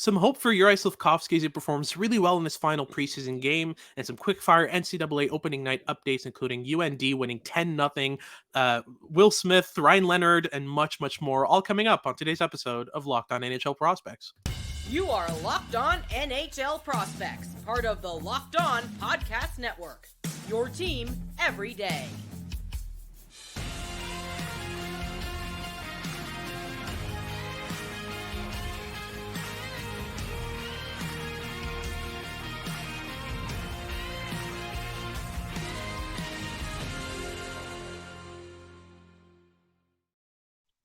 Some hope for Juraj Slafkovsky as he performs really well in his final preseason game, and some quickfire NCAA opening night updates, including UND winning 10-0, Will Smith, Ryan Leonard, and much, much more, all coming up on today's episode of Locked On NHL Prospects. You are Locked On NHL Prospects, part of the Locked On Podcast Network, your team every day.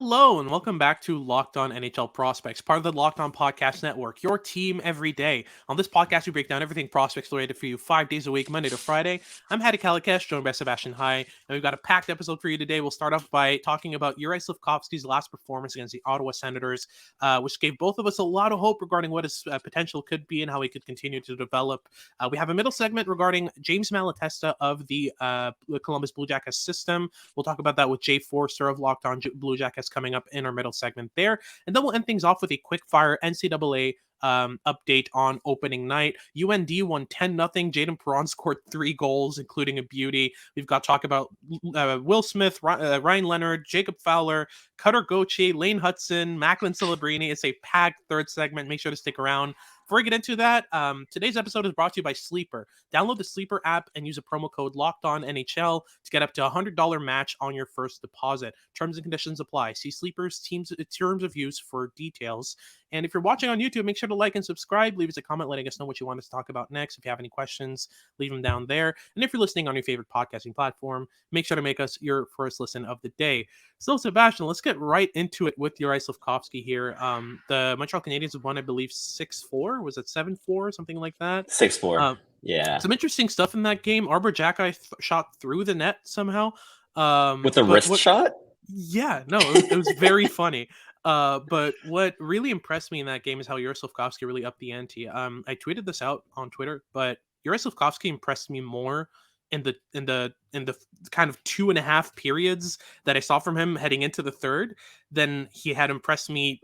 Hello, and welcome back to Locked On NHL Prospects, part of the Locked On Podcast Network, your team every day. On this podcast, we break down everything prospects related for you 5 days a week, Monday to Friday. I'm Hadi, joined by Sebastian and Hadi, and we've got a packed episode for you today. We'll start off by talking about Juraj Slafkovsky's last performance against the Ottawa Senators, which gave both of us a lot of hope regarding what his potential could be and how he could continue to develop. We have a middle segment regarding James Malatesta of the Columbus Blue Jackets system. We'll talk about that with Jay Forster of Locked On Blue Jackets coming up in our middle segment there. And then we'll end things off with a quick fire NCAA update on opening night. UND won 10-0. Jayden Perron scored 3 goals, including a beauty. We've got talk about Will Smith, Ryan Leonard, Jacob Fowler, Gauthier, Lane Hutson, Macklin Celebrini. It's a packed third segment. Make sure to stick around. Before we get into that, today's episode is brought to you by Sleeper. Download the Sleeper app and use a promo code LOCKEDONNHL to get up to a $100 match on your first deposit. Terms and conditions apply. See Sleeper's terms of use for details. And if you're watching on YouTube, make sure to like and subscribe. Leave us a comment letting us know what you want us to talk about next. If you have any questions, leave them down there. And if you're listening on your favorite podcasting platform, make sure to make us your first listen of the day. So, Sebastian, let's get right into it with Juraj Slafkovsky here. The Montreal Canadiens have won, I believe, 6-4. Was it 7-4? Something like that? 6-4. Yeah. Some interesting stuff in that game. Arbor Jacki shot through the net somehow. With a wrist shot? Yeah, no, it was very funny. But what really impressed me in that game is how Juraj Slafkovsky really upped the ante. I tweeted this out on Twitter, but Juraj Slafkovsky impressed me more in the kind of 2.5 periods that I saw from him heading into the third than he had impressed me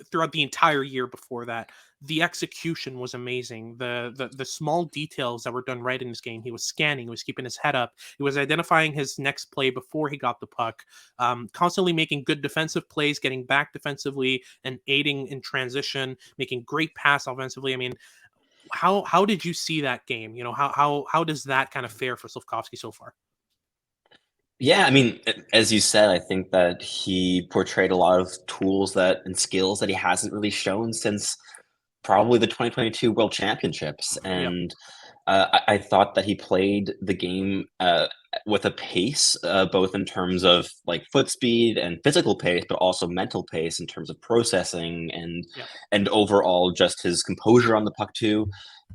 throughout the entire year before that. The execution was amazing. The small details that were done right in this game. He was scanning, he was keeping his head up, he was identifying his next play before he got the puck, constantly making good defensive plays, getting back defensively and aiding in transition, making great pass offensively. I mean, how did you see that game? You know, how does that kind of fare for Slafkovsky so far? Yeah, I mean, as you said, I think that he portrayed a lot of tools and skills that he hasn't really shown since probably the 2022 World Championships. And I thought that he played the game with a pace, both in terms of like foot speed and physical pace, but also mental pace in terms of processing and overall just his composure on the puck too.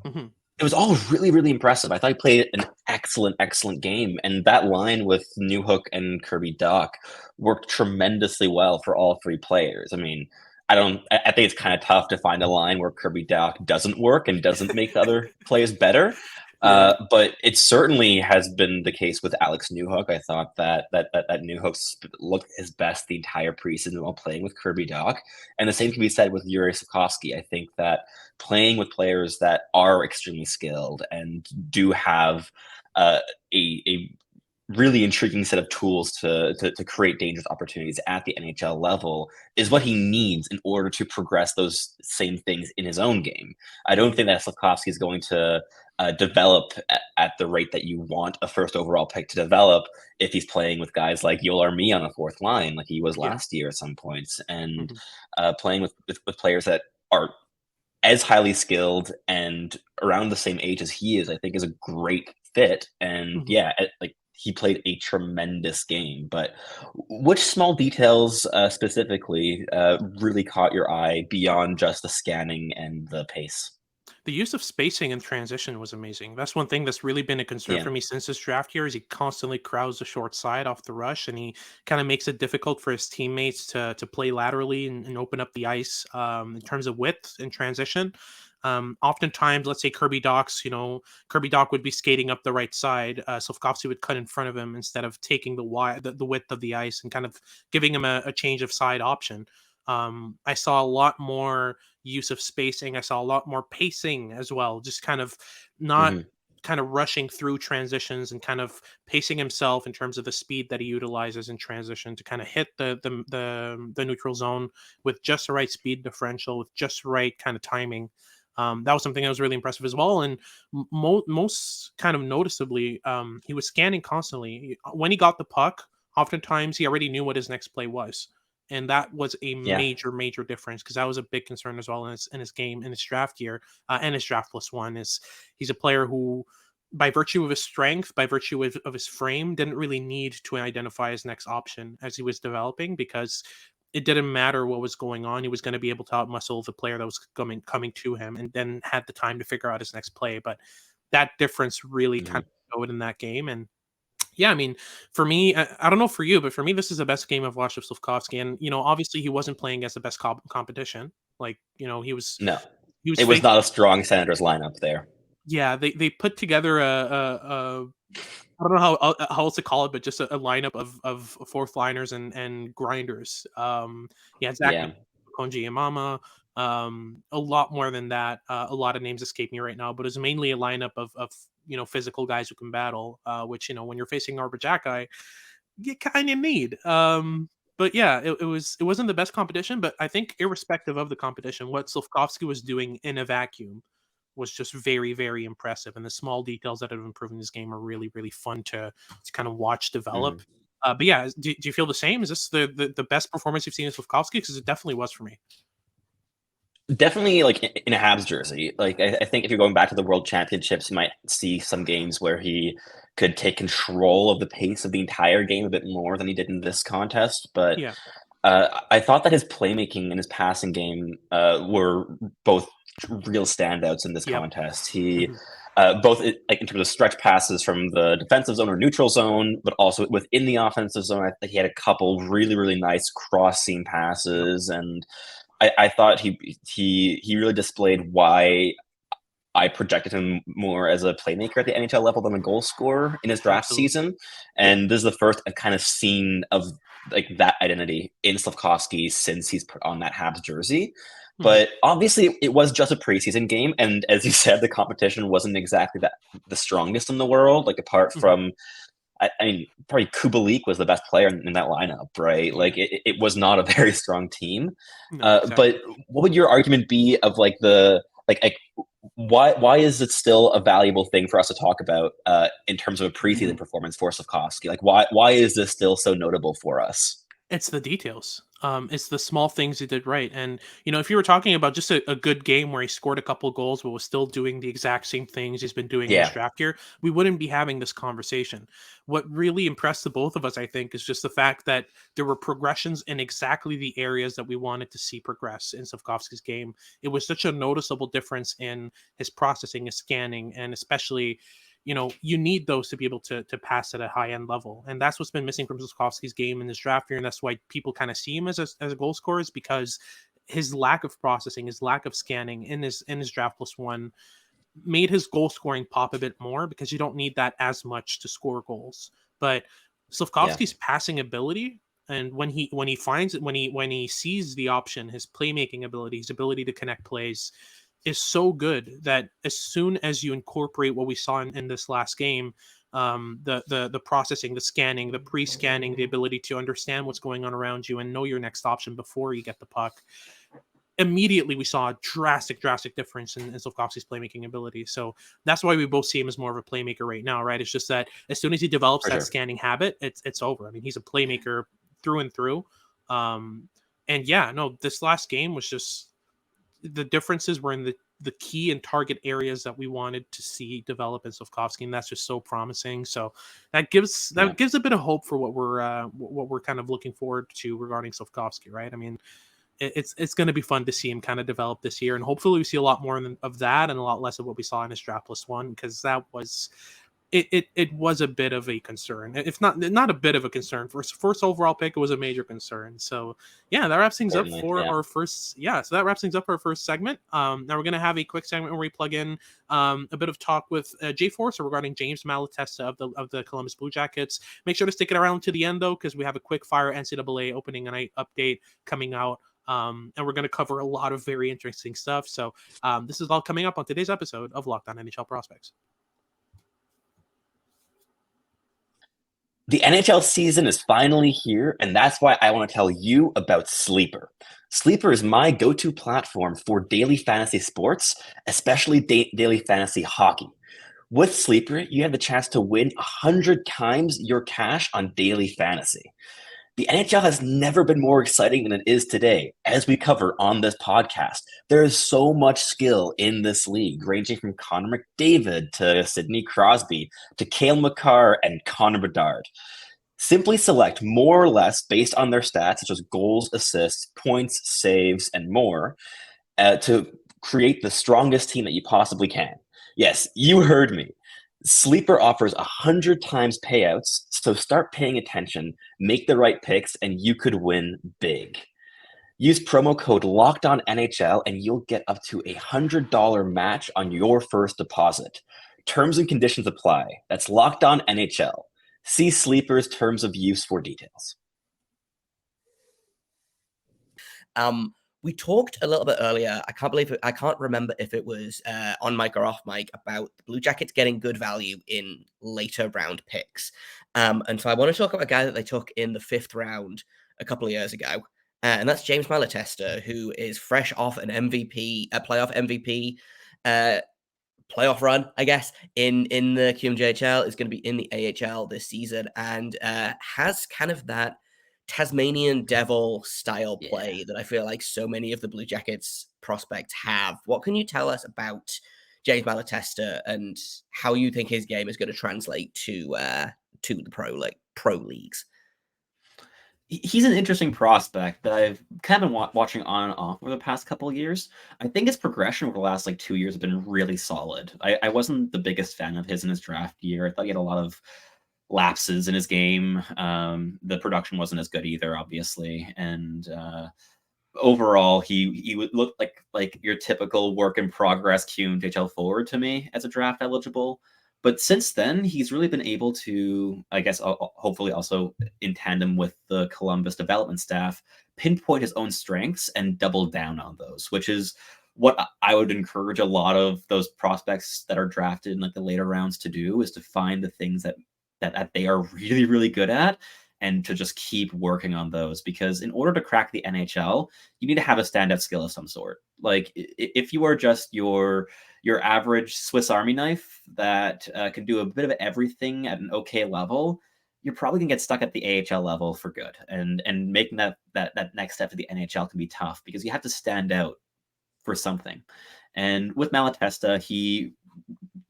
Mm-hmm. It was all really, really impressive. I thought he played an excellent game. And that line with Newhook and Kirby Dach worked tremendously well for all 3 players. I mean, I think it's kind of tough to find a line where Kirby Dach doesn't work and doesn't make the other players better. But it certainly has been the case with Alex Newhook. I thought that Newhook looked his best the entire preseason while playing with Kirby Dach. And the same can be said with Juraj Slafkovsky. I think that playing with players that are extremely skilled and do have a really intriguing set of tools to create dangerous opportunities at the NHL level is what he needs in order to progress those same things in his own game. I don't think that Slafkovsky is going to develop at the rate that you want a first overall pick to develop if he's playing with guys like Yoel Armia on the 4th line, like he was last year at some points, and playing with players that are as highly skilled and around the same age as he is, I think is a great fit. And he played a tremendous game. But which small details specifically really caught your eye beyond just the scanning and the pace? The use of spacing and transition was amazing. That's one thing that's really been a concern for me since this draft year is he constantly crowds the short side off the rush, and he kind of makes it difficult for his teammates to play laterally and open up the ice in terms of width and transition. Oftentimes, let's say Kirby Dach would be skating up the right side. Slafkovsky would cut in front of him instead of taking the width of the ice and kind of giving him a change of side option. I saw a lot more use of spacing. I saw a lot more pacing as well, just kind of not Mhm. kind of rushing through transitions and kind of pacing himself in terms of the speed that he utilizes in transition to kind of hit the neutral zone with just the right speed differential, with just right kind of timing. That was something that was really impressive as well. And most kind of noticeably, he was scanning constantly. When he got the puck, oftentimes he already knew what his next play was. And that was a Yeah. major difference, because that was a big concern as well in his game, in his draft year, and his draft plus one. Is he's a player who, by virtue of his strength, by virtue of his frame, didn't really need to identify his next option as he was developing, because it didn't matter what was going on. He was going to be able to outmuscle the player that was coming to him, and then had the time to figure out his next play. But that difference really kind Mhm. of showed in that game. And yeah, I mean, for me, I don't know for you, but for me, this is the best game I've watched of Slafkovsky. And obviously, he wasn't playing against the best competition. Like, No, he was it was facing. not a strong Senators lineup there. Yeah, they put together a I don't know how else to call it, but just a lineup of fourth liners and grinders. Yeah, Zach Yeah. Konji Yamama. A lot more than that. A lot of names escape me right now, but it's mainly a lineup of physical guys who can battle. Which when you're facing Arbor you kind of need. But yeah, it wasn't the best competition, but I think irrespective of the competition, what Slafkovsky was doing in a vacuum was just very impressive, and the small details that have improved in this game are really fun to kind of watch develop. Mhm. But yeah, do you feel the same? Is this the best performance you've seen in Slafkovsky? Because it definitely was for me. Definitely, like, in a Habs jersey. Like, I think if you're going back to the World Championships, you might see some games where he could take control of the pace of the entire game a bit more than he did in this contest. But Yeah. I thought that his playmaking and his passing game were both real standouts in this Yep. contest. He Mhm. both like in terms of stretch passes from the defensive zone or neutral zone, but also within the offensive zone. I think he had a couple really nice cross seam Yep. passes, and I thought he really displayed why I projected him more as a playmaker at the NHL level than a goal scorer in his draft Absolutely. season. Yep. And this is the first I've kind of seen of like that identity in Slafkovsky since he's put on that Habs jersey. Mhm. But obviously, it was just a preseason game, and as you said, the competition wasn't exactly the strongest in the world. Like, apart Mhm. from, I mean, probably Kubalik was the best player in that lineup, right? Yeah. Like, it was not a very strong team. No, But exactly. what would your argument be of like like why is it still a valuable thing for us to talk about in terms of a preseason performance for Slafkovsky? Like, why is this still so notable for us? It's the details. It's the small things he did right. And if you were talking about just a good game where he scored a couple goals but was still doing the exact same things he's been doing in his Yeah, draft year, we wouldn't be having this conversation. What really impressed the both of us, I think, is just the fact that there were progressions in exactly the areas that we wanted to see progress in Slavkovsky's game. It was such a noticeable difference in his processing, his scanning, and especially you need those to be able to pass at a high end level. And that's what's been missing from Slafkovsky's game in this draft year. And that's why people kind of see him as a goal scorer, is because his lack of processing, his lack of scanning in his draft plus one made his goal scoring pop a bit more, because you don't need that as much to score goals. But yeah, Slafkovsky's passing ability, and when he finds it, when he sees the option, his playmaking ability, his ability to connect plays is so good that as soon as you incorporate what we saw in this last game, the processing, the scanning, the pre-scanning, the ability to understand what's going on around you and know your next option before you get the puck, immediately we saw a drastic difference in Slafkovsky's playmaking ability. So that's why we both see him as more of a playmaker right now, right? It's just that as soon as he develops for that sure. scanning habit, it's over. I mean, he's a playmaker through and through. Um, and yeah, no, this last game was just, the differences were in the key and target areas that we wanted to see develop in Slafkovsky, and that's just so promising. So that gives Yeah, a bit of hope for what we're kind of looking forward to regarding Slafkovsky, right? I mean, it's going to be fun to see him kind of develop this year, and hopefully we see a lot more of that and a lot less of what we saw in his draft plus one, because that was it was a bit of a concern, if not a bit of a concern. First overall pick, it was a major concern. So yeah, that wraps things up certainly. for Yeah. our first. Yeah, so that wraps things up for our first segment. Now we're gonna have a quick segment where we plug in a bit of talk with Jay Forster regarding James Malatesta of the Columbus Blue Jackets. Make sure to stick it around to the end though, because we have a quick fire NCAA opening night update coming out And we're going to cover a lot of very interesting stuff. So this is all coming up on today's episode of Locked On NHL Prospects. The NHL season is finally here, and that's why I want to tell you about Sleeper. Sleeper is my go-to platform for daily fantasy sports, especially daily fantasy hockey. With Sleeper, you have the chance to win 100 times your cash on daily fantasy. The NHL has never been more exciting than it is today, as we cover on this podcast. There is so much skill in this league, ranging from Connor McDavid to Sidney Crosby to Cale Makar and Connor Bedard. Simply select more or less based on their stats, such as goals, assists, points, saves, and more, to create the strongest team that you possibly can. Yes, you heard me. Sleeper offers 100 times payouts, so start paying attention, make the right picks, and you could win big. Use promo code LOCKEDONNHL and you'll get up to $100 match on your first deposit. Terms and conditions apply. That's LOCKEDONNHL. See Sleeper's terms of use for details. We talked a little bit earlier. I can't remember if it was on mic or off mic about the Blue Jackets getting good value in later round picks. And so I want to talk about a guy that they took in the 5th round a couple of years ago. And that's James Malatesta, who is fresh off an MVP, a playoff MVP playoff run, I guess, in the QMJHL, is going to be in the AHL this season, and has kind of that Tasmanian Devil style play that I feel like so many of the Blue Jackets prospects have. What can you tell us about James Malatesta and how you think his game is going to translate to the pro leagues? He's an interesting prospect that I've kind of been watching on and off over the past couple of years. I think his progression over the last 2 years has been really solid. I wasn't the biggest fan of his in his draft year. I thought he had a lot of lapses in his game. The production wasn't as good either, obviously, and overall, he would look like your typical work in progress QMJHL forward to me as a draft eligible. But since then, he's really been able to, I guess, hopefully also in tandem with the Columbus development staff, pinpoint his own strengths and double down on those, which is what I would encourage a lot of those prospects that are drafted in the later rounds to do, is to find the things that they are really, really good at and to just keep working on those. Because in order to crack the NHL, you need to have a standout skill of some sort. Like if you are just your average Swiss Army knife that can do a bit of everything at an okay level, you're probably gonna get stuck at the AHL level for good. And making that next step to the NHL can be tough because you have to stand out for something. And with Malatesta, he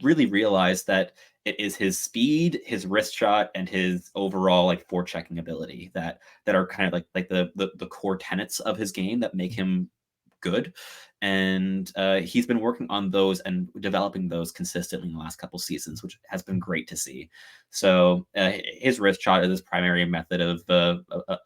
really realized that it is his speed, his wrist shot, and his overall forechecking ability that are kind of like the core tenets of his game that make him good. And he's been working on those and developing those consistently in the last couple seasons, which has been great to see. So his wrist shot is his primary method of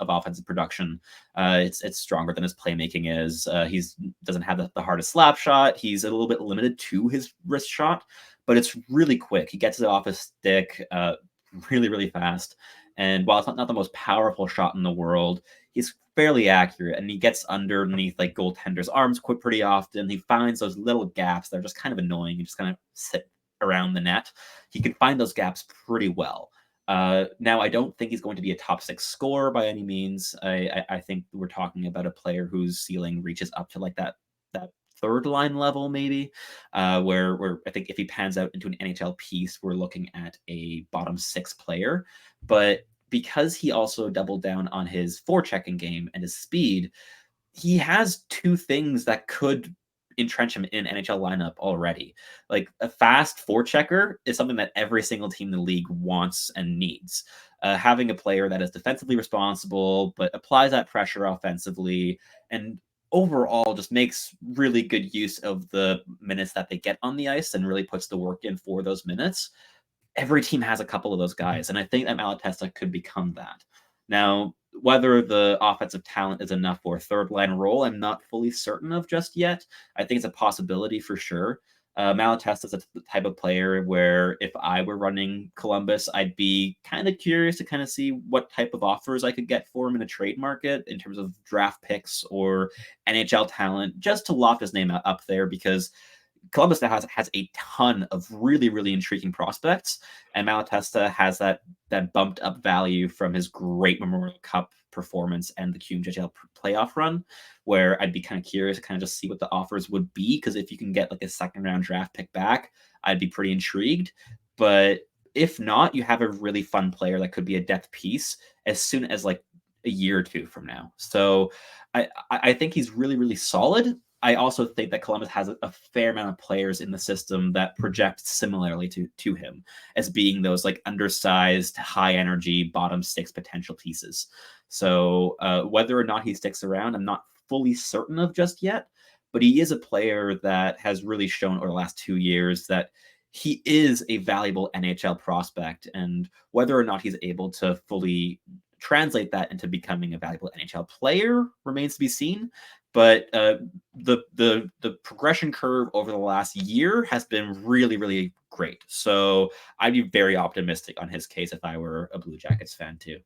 offensive production. It's stronger than his playmaking is. He doesn't have the hardest slap shot. He's a little bit limited to his wrist shot, but it's really quick. He gets it off his stick really, really fast. And while it's not the most powerful shot in the world, he's fairly accurate, and he gets underneath goaltenders' arms pretty often. He finds those little gaps that are just kind of annoying and just kind of sit around the net. He can find those gaps pretty well. Now, I don't think he's going to be a top 6 scorer by any means. I think we're talking about a player whose ceiling reaches up to that third line level, maybe, where I think if he pans out into an NHL piece, we're looking at a bottom 6 player. But because he also doubled down on his forechecking game and his speed, he has 2 things that could entrench him in an NHL lineup already. Like a fast forechecker is something that every single team in the league wants and needs. Having a player that is defensively responsible, but applies that pressure offensively, and overall just makes really good use of the minutes that they get on the ice and really puts the work in for those minutes. Every team has a couple of those guys, and I think that Malatesta could become that. Now, whether the offensive talent is enough for a third line role, I'm not fully certain of just yet. I think it's a possibility for sure. Malatesta is the type of player where if I were running Columbus, I'd be kind of curious to kind of see what type of offers I could get for him in a trade market in terms of draft picks or NHL talent, just to lock his name up there, because Columbus now has a ton of really, really intriguing prospects, and Malatesta has that bumped up value from his great Memorial Cup performance and the QMJHL playoff run, where I'd be kind of curious to kind of just see what the offers would be, because if you can get like a second round draft pick back, I'd be pretty intrigued. But if not, you have a really fun player that could be a depth piece as soon as like a year or two from now. So I think he's really, really solid. I also think that Columbus has a fair amount of players in the system that project similarly to him as being those like undersized, high energy, bottom six potential pieces. So whether or not he sticks around, I'm not fully certain of just yet, but he is a player that has really shown over the last 2 years that he is a valuable NHL prospect, and whether or not he's able to fully translate that into becoming a valuable NHL player remains to be seen. But the progression curve over the last year has been really, really great. So I'd be very optimistic on his case if I were a Blue Jackets fan too.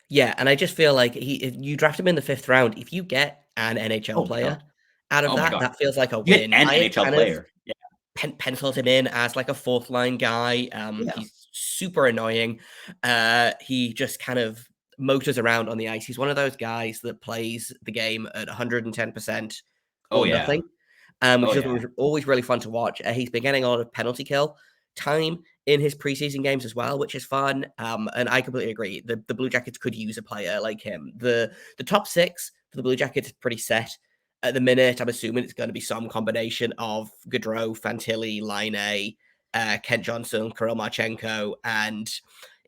Yeah, and I just feel like if you draft him in the 5th round, if you get an NHL player out of that feels like a win. An I NHL player. Yeah. Penciled him in as like a 4th line guy. He's super annoying. He just kind of motors around on the ice. He's one of those guys that plays the game at 110% or nothing, which is always really fun to watch. He's been getting a lot of penalty kill time in his preseason games as well, which is fun. And I completely agree. The Blue Jackets could use a player like him. The top 6 for the Blue Jackets is pretty set. At the minute, I'm assuming it's going to be some combination of Gaudreau, Fantilli, Laine, Kent Johnson, Kirill Marchenko, and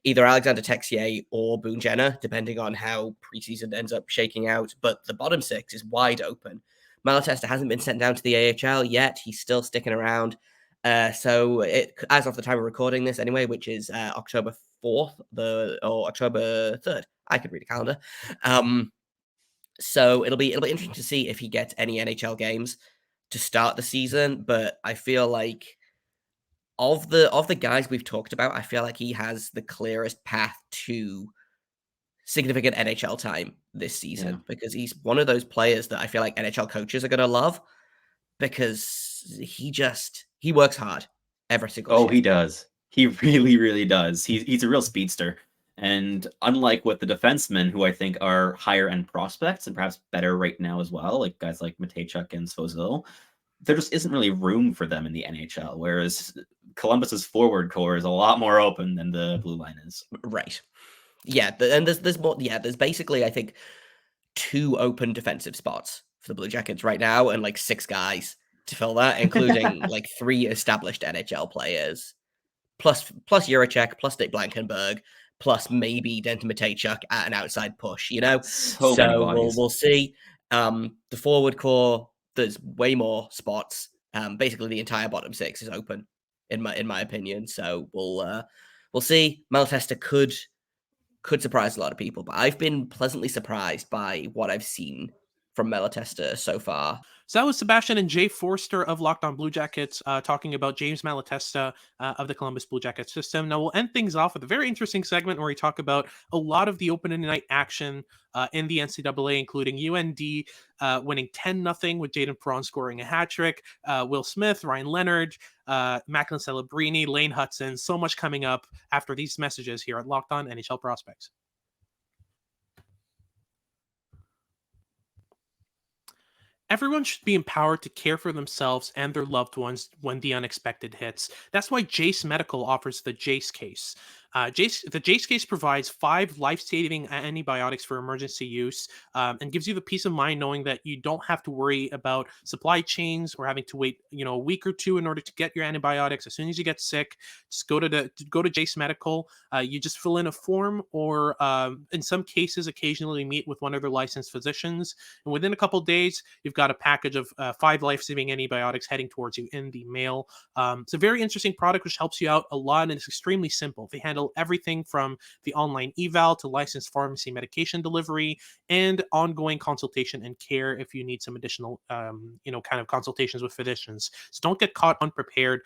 either Alexander Texier or Boone Jenner, depending on how preseason ends up shaking out. But the bottom 6 is wide open. Malatesta hasn't been sent down to the AHL yet. He's still sticking around. So as of the time of recording this anyway, which is October 4th or October 3rd, I could read a calendar. So it'll be interesting to see if he gets any NHL games to start the season. But I feel like of the guys we've talked about, I feel like he has the clearest path to significant NHL time this season, because he's one of those players that I feel like NHL coaches are going to love, because he works hard every single shift. He does. He really, really does. He's a real speedster. And unlike with the defensemen, who I think are higher end prospects and perhaps better right now as well, like guys like Matejchuk and Svozil, there just isn't really room for them in the NHL. Whereas Columbus's forward core is a lot more open than the blue line is. Right. Yeah, and there's more. Yeah, there's basically, I think, 2 open defensive spots for the Blue Jackets right now, and like 6 guys to fill that, including like 3 established NHL players, plus Juracek, plus Nick Blankenberg, plus maybe Denton Matejchuk at an outside push. So many bodies. We'll see. The forward core, there's way more spots. Basically, the entire bottom 6 is open, in my opinion. So we'll see. Malatesta could surprise a lot of people, but I've been pleasantly surprised by what I've seen from Malatesta so far. So that was Sebastian and Jay Forster of Locked On Blue Jackets talking about James Malatesta of the Columbus Blue Jackets system. Now we'll end things off with a very interesting segment where we talk about a lot of the opening night action in the NCAA, including UND winning 10-0 with Jayden Perron scoring a hat trick, Will Smith, Ryan Leonard, Macklin Celebrini, Lane Hutson. So much coming up after these messages here at Locked On NHL Prospects. Everyone should be empowered to care for themselves and their loved ones when the unexpected hits. That's why Jase Medical offers the Jase case. The Jase case provides 5 life-saving antibiotics for emergency use and gives you the peace of mind knowing that you don't have to worry about supply chains or having to wait, a week or 2 in order to get your antibiotics. As soon as you get sick, just go to Jase Medical. You just fill in a form, or in some cases, occasionally meet with one of their licensed physicians, and within a couple of days, you've got a package of 5 life-saving antibiotics heading towards you in the mail. It's a very interesting product which helps you out a lot, and it's extremely simple. They handle handle everything from the online eval to licensed pharmacy medication delivery and ongoing consultation and care if you need some additional, kind of consultations with physicians. So don't get caught unprepared.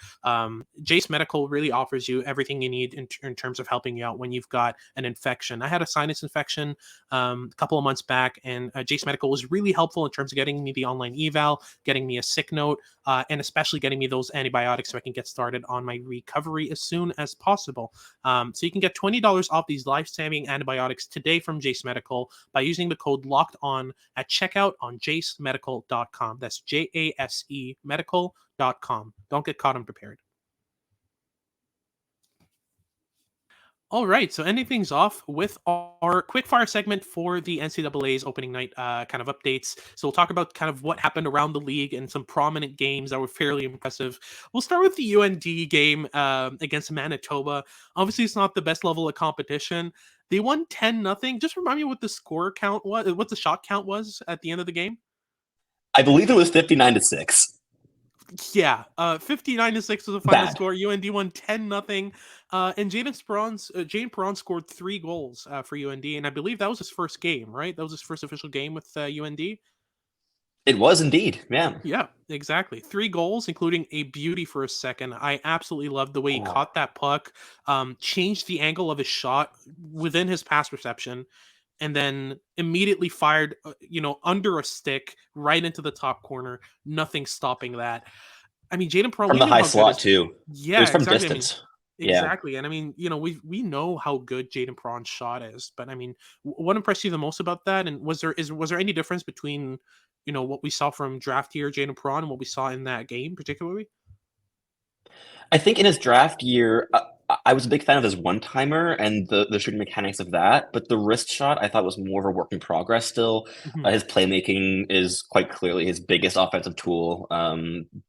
Jase Medical really offers you everything you need in terms of helping you out when you've got an infection. I had a sinus infection a couple of months back, and Jase Medical was really helpful in terms of getting me the online eval, getting me a sick note, and especially getting me those antibiotics so I can get started on my recovery as soon as possible. So you can get $20 off these life-saving antibiotics today from Jase Medical by using the code Locked On at checkout on jasemedical.com. That's JASE medical.com. Don't get caught unprepared. All right, so ending things off with our quickfire segment for the NCAA's opening night kind of updates. So we'll talk about kind of what happened around the league and some prominent games that were fairly impressive. We'll start with the UND game against Manitoba. Obviously, it's not the best level of competition. They won 10-0. Just remind me what the score count was, what the shot count was at the end of the game. I believe it was 59-6. Yeah, 59-6 was the final score. UND won 10-0. And Jayden Perron scored 3 goals for UND, and I believe that was his first game, right? That was his first official game with UND. It was indeed, yeah. Yeah, exactly. 3 goals, including a beauty for a second. I absolutely loved the way he caught that puck, changed the angle of his shot within his pass reception, and then immediately fired, under a stick right into the top corner. Nothing stopping that. I mean, Jayden Perron from the high slot too. Yeah, it was from exactly. distance. Exactly. And I mean, we know how good Jayden Perron's shot is, but I mean, what impressed you the most about that? And was there any difference between, what we saw from draft year Jayden Perron and what we saw in that game particularly? I think in his draft year, I was a big fan of his one-timer and the shooting mechanics of that, but the wrist shot I thought was more of a work in progress still. Mhm. His playmaking is quite clearly his biggest offensive tool.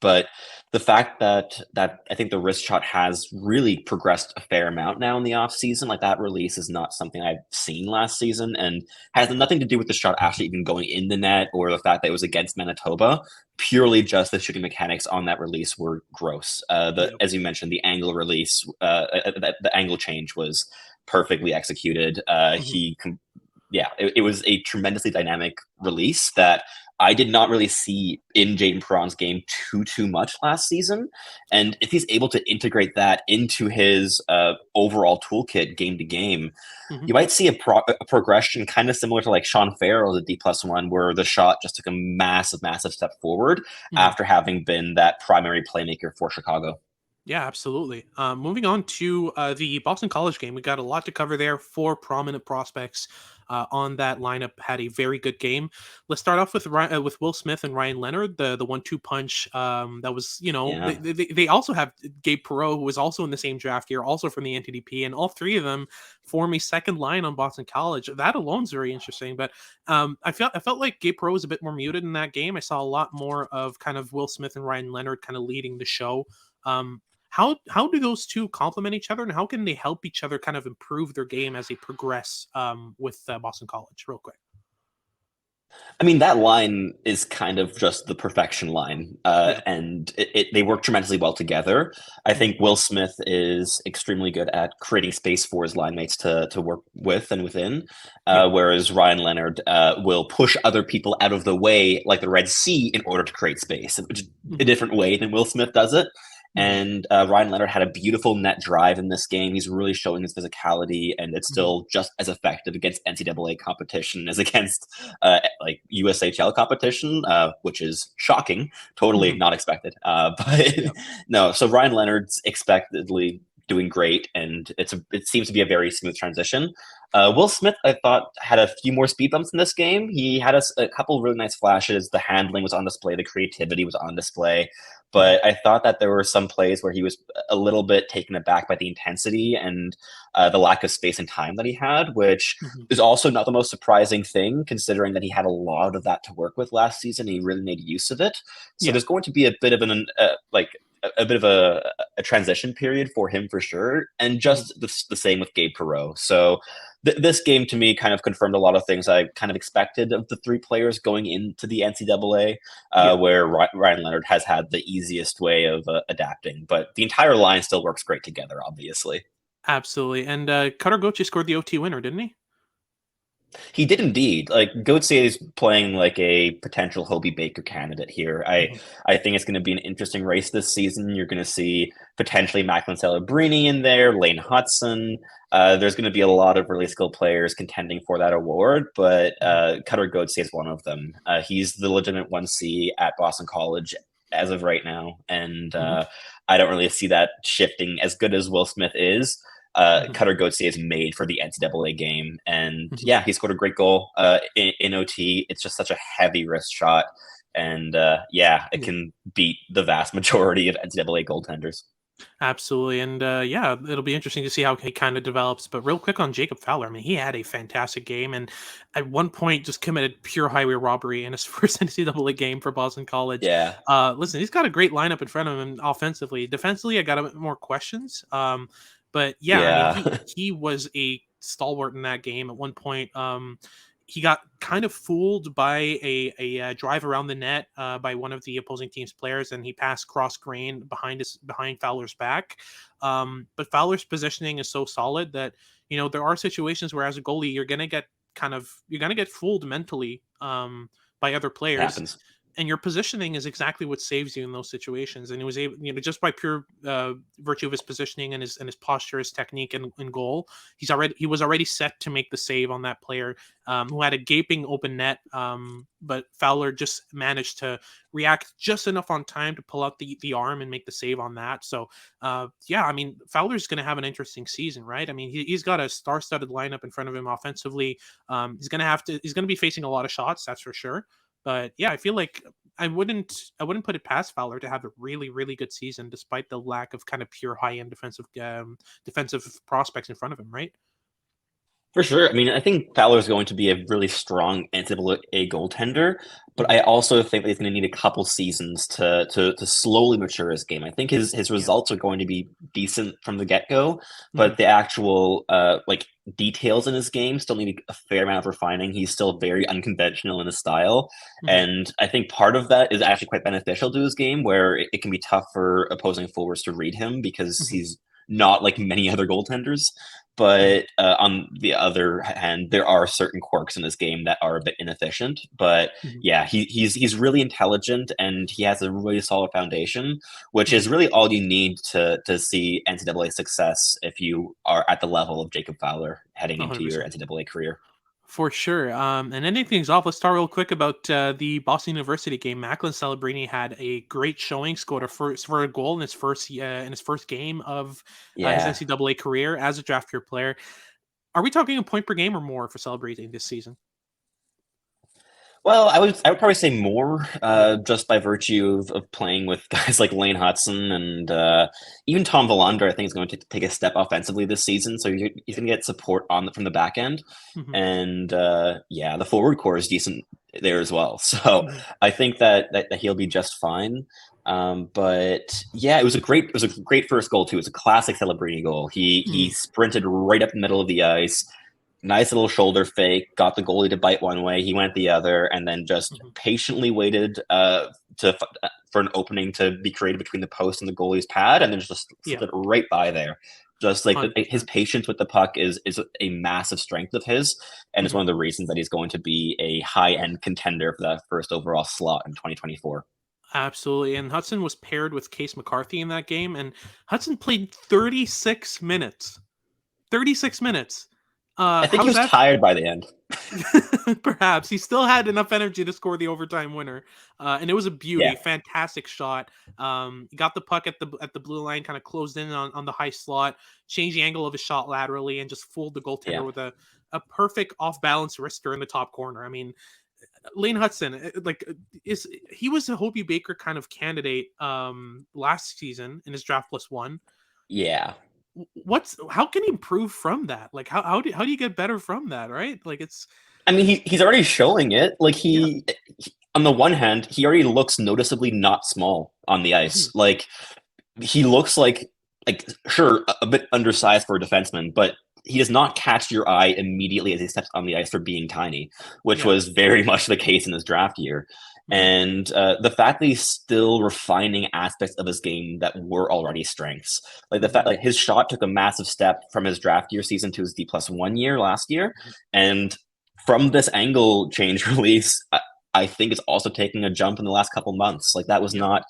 But the fact that I think the wrist shot has really progressed a fair amount now in the offseason, like that release is not something I've seen last season and has nothing to do with the shot actually even going in the net or the fact that it was against Manitoba. Purely just the shooting mechanics on that release were gross. As you mentioned, the angle release, the angle change was perfectly executed. It was a tremendously dynamic release that I did not really see in Jayden Perron's game too much last season. And if he's able to integrate that into his overall toolkit game to game, you might see a progression kind of similar to like Sean Farrell, the D+1, where the shot just took a massive step forward after having been that primary playmaker for Chicago. Yeah, absolutely. Moving on to the Boston College game, we got a lot to cover there. 4 prominent prospects on that lineup had a very good game. Let's start off with Will Smith and Ryan Leonard, the 1-2 punch. That was, they also have Gabe Perreault, who was also in the same draft year, also from the NTDP, and all 3 of them form a second line on Boston College. That alone is very interesting. But I felt like Gabe Perreault was a bit more muted in that game. I saw a lot more of kind of Will Smith and Ryan Leonard kind of leading the show. How do those two complement each other, and how can they help each other kind of improve their game as they progress with Boston College? Real quick. I mean, that line is kind of just the perfection line, and they work tremendously well together. I think Will Smith is extremely good at creating space for his line mates to work with and within, whereas Ryan Leonard will push other people out of the way like the Red Sea in order to create space, which is a different way than Will Smith does it. And Ryan Leonard had a beautiful net drive in this game. He's really showing his physicality, and it's still just as effective against NCAA competition as against like USHL competition, which is shocking, totally not expected. No, so Ryan Leonard's expectedly doing great, and it seems to be a very smooth transition. Will Smith, I thought, had a few more speed bumps in this game. He had a couple really nice flashes. The handling was on display. The creativity was on display. But I thought that there were some plays where he was a little bit taken aback by the intensity and the lack of space and time that he had, which is also not the most surprising thing, considering that he had a lot of that to work with last season. And he really made use of it. So there's going to be a bit of a transition period for him for sure, and just the same with Gabe Perreault. So this game to me kind of confirmed a lot of things I kind of expected of the 3 players going into the NCAA, where Ryan Leonard has had the easiest way of adapting, but the entire line still works great together, obviously. Absolutely. And Cutter Gauthier scored the OT winner, didn't he? He did indeed. Like Gauthier is playing like a potential Hobie Baker candidate here. I think it's going to be an interesting race this season. You're going to see potentially Macklin Celebrini in there, Lane Hutson. There's going to be a lot of really skilled players contending for that award, but Cutter Gauthier is one of them. He's the legitimate 1C at Boston College as of right now, and I don't really see that shifting. As good as Will Smith is, Cutter Gauthier is made for the NCAA game, and yeah, he scored a great goal in OT. It's just such a heavy wrist shot, and it can beat the vast majority of NCAA goaltenders. Absolutely. And yeah, it'll be interesting to see how he kind of develops. But real quick on Jacob Fowler, I mean, he had a fantastic game and at one point just committed pure highway robbery in his first NCAA game for Boston College. Yeah. Listen, he's got a great lineup in front of him offensively. Defensively, I got a bit more questions. But yeah, I mean, he was a stalwart in that game at one point. He got kind of fooled by a drive around the net by one of the opposing team's players, and he passed cross grain behind Fowler's back. But Fowler's positioning is so solid that there are situations where as a goalie you're gonna get fooled mentally by other players. It happens. And your positioning is exactly what saves you in those situations. And he was able, just by pure virtue of his positioning and his posture, his technique, and goal, he was already set to make the save on that player who had a gaping open net. But Fowler just managed to react just enough on time to pull out the arm and make the save on that. So yeah, I mean, Fowler's going to have an interesting season, right? I mean, he's got a star-studded lineup in front of him offensively. He's going to be facing a lot of shots, that's for sure. But yeah, I feel like I wouldn't put it past Fowler to have a really, really good season, despite the lack of kind of pure high-end defensive prospects in front of him, right? For sure. I mean, I think Fowler is going to be a really strong NCAA goaltender, but I also think that he's going to need a couple seasons to slowly mature his game. I think his results are going to be decent from the get-go, but the actual details in his game still need a fair amount of refining. He's still very unconventional in his style, and I think part of that is actually quite beneficial to his game, where it can be tough for opposing forwards to read him because he's not like many other goaltenders. But on the other hand, there are certain quirks in this game that are a bit inefficient. But yeah, he's really intelligent and he has a really solid foundation, which is really all you need to see NCAA success if you are at the level of Jacob Fowler heading into 100%. your NCAA career. For sure. And ending things off, let's start real quick about the Boston University game. Macklin Celebrini had a great showing, scored for a goal in his first game of his NCAA career as a draft year player. Are we talking a point per game or more for Celebrini this season? Well, I would probably say more, just by virtue of playing with guys like Lane Hutson and even Tom Willander. I think is going to take a step offensively this season, so he's going to get support from the back end, and the forward core is decent there as well. So I think that he'll be just fine. But yeah, it was a great first goal too. It was a classic Celebrini goal. He sprinted right up the middle of the ice. Nice little shoulder fake, got the goalie to bite one way, he went the other, and then just patiently waited for an opening to be created between the post and the goalie's pad, and then just slipped it right by there. Just like his patience with the puck is a massive strength of his, and it's one of the reasons that he's going to be a high-end contender for that first overall slot in 2024. Absolutely. And Hutson was paired with Case McCarthy in that game, and Hutson played 36 minutes. 36 minutes. I think he was tired by the end. Perhaps. He still had enough energy to score the overtime winner. And it was a beauty. Yeah. Fantastic shot. He got the puck at the blue line, kind of closed in on the high slot, changed the angle of his shot laterally, and just fooled the goaltender with a perfect off-balance wrister in the top corner. I mean, Lane Hutson, he was a Hobie Baker kind of candidate last season in his draft +1. Yeah. How can he improve from that? Like how do you get better from that, right? Like I mean, he's already showing it. Like he on the one hand, he already looks noticeably not small on the ice. Like he looks like sure, a bit undersized for a defenseman, but he does not catch your eye immediately as he steps on the ice for being tiny, which was very much the case in his draft year. And the fact that he's still refining aspects of his game that were already strengths, like the fact like his shot took a massive step from his draft year season to his D+1 year last year, and from this angle change release, I think it's also taking a jump in the last couple months. Like that was not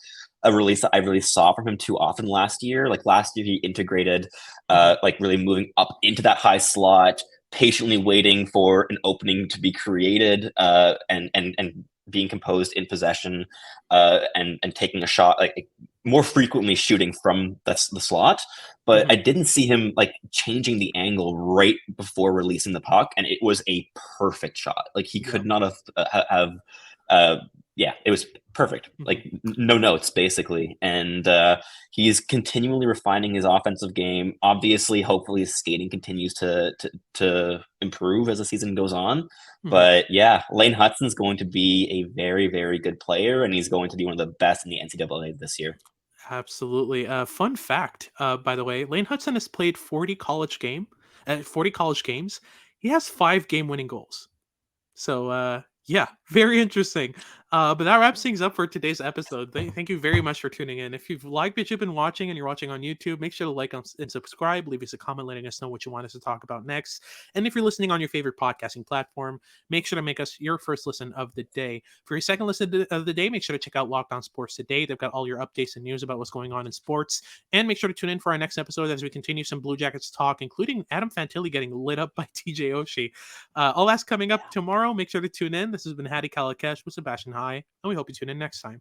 a release that I really saw from him too often last year. Like last year, he integrated, like really moving up into that high slot, patiently waiting for an opening to be created, and being composed in possession, and taking a shot, like more frequently shooting from the slot. But I didn't see him like changing the angle right before releasing the puck, and it was a perfect shot. Like he could not have it was perfect. Like no notes basically. And he's continually refining his offensive game. Obviously, hopefully his skating continues to improve as the season goes on. But yeah, Lane Hutson's going to be a very, very good player, and he's going to be one of the best in the NCAA this year. Absolutely. Fun fact, by the way, Lane Hutson has played 40 college games. He has 5 game-winning goals. So, yeah, very interesting. But that wraps things up for today's episode. Thank you very much for tuning in. If you've liked what you've been watching and you're watching on YouTube, make sure to like and subscribe. Leave us a comment letting us know what you want us to talk about next. And if you're listening on your favorite podcasting platform, make sure to make us your first listen of the day. For your second listen of the day, make sure to check out Locked On Sports Today. They've got all your updates and news about what's going on in sports. And make sure to tune in for our next episode as we continue some Blue Jackets talk, including Adam Fantilli getting lit up by TJ Oshie. All that's coming up tomorrow. Make sure to tune in. This has been Hadi Kalakesh with Sebastian and Hadi, and we hope you tune in next time.